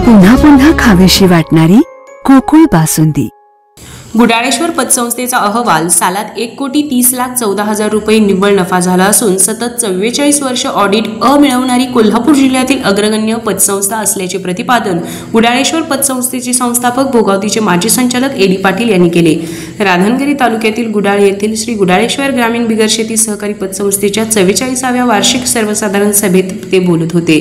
पुन्हा पुन्हा खावीशी वाटणारी गोकुळ बासुंदी। गुडाळेश्वर पतसंस्थेचा अहवाल सालात 1,30,14,000 रुपये निव्वळ नफा झाला असून सतत 44 वर्ष ऑडिट मिळवणारी कोल्हापूर जिल्ह्यातील अग्रगण्य पतसंस्था असल्याचे प्रतिपादन गुडाळेश्वर पतसंस्थेचे संस्थापक भोगावतीचे माजी संचालक एडी पाटील यांनी केले। राधानगरी तालुक्यातील गुडाळ येथील श्री गुडाळेश्वर ग्रामीण बिगर शेती सहकारी पतसंस्थेच्या 44व्या वार्षिक सर्वसाधारण सभेत ते बोलत होते।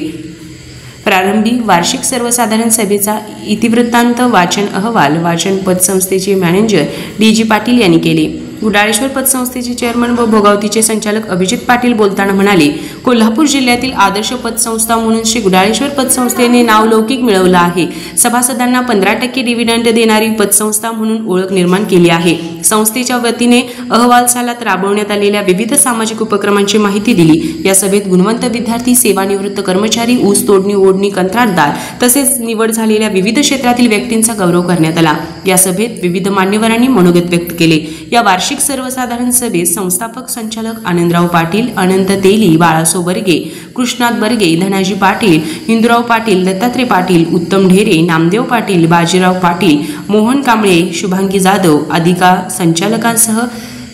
प्रारंभी वार्षिक सर्वसाधारण सभेचा इतिवृत्तांत वाचन अहवाल वाचन पतसंस्थेचे मॅनेजर डी.जी. पाटील यांनी केले। गुडाळेश्वर पतसंस्थेचे चेअरमन व भोगावतीचे संचालक अभिजित पाटील बोलताना म्हणाले, कोल्हापूर जिल्ह्यातील आदर्श पतसंस्था म्हणून श्री गुडाळेश्वर पतसंस्थेने नावलौकिक मिळवला आहे। सभासदांना 15% डिव्हिडंड देणारी पतसंस्था म्हणून ओळख निर्माण केली आहे। संस्थेच्या वतीने अहवाल सालात राबवण्यात आलेल्या विविध सामाजिक उपक्रमांची माहिती दिली। या सभेत गुणवंत विद्यार्थी, सेवानिवृत्त कर्मचारी, ऊस तोडणी ओढणी कंत्राटदार तसेच निवड झालेल्या विविध क्षेत्रातील व्यक्तींचा गौरव करण्यात आला। या सभेत विविध मान्यवरांनी मनोगत व्यक्त केले। या वार्षिक सर्वसाधारण सभेत संस्थापक संचालक आनंदराव पाटील, अनंत तेली, बाळासो बर्गे, कृष्णात बर्गे, धनाजी पाटील, हिंदूराव पाटील, दत्तात्रय पाटील, उत्तम ढेरे, नामदेव पाटील, बाजीराव पाटील, मोहन कांबळे, शुभांगी जाधव आदी संचालकांसह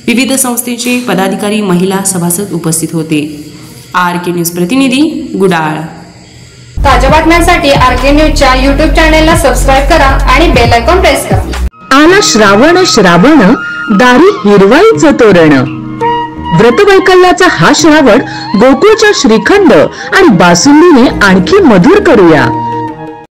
विविध संस्थेचे पदाधिकारी, महिला सभासद उपस्थित होते। आर.के. न्यूज प्रतिनिधी गुडाळ। ताज्या बातम्यांसाठी आर.के. न्यूजच्या YouTube चॅनेलला सबस्क्राइब करा आणि बेल आयकॉन प्रेस करा। आला श्रावण श्रावण दारी हिरवाईचं तोरण। व्रतवैकल्याचा हा श्रावण गोकुळच्या श्रीखंड आणि बासुंदीने आणखी मधुर करूया।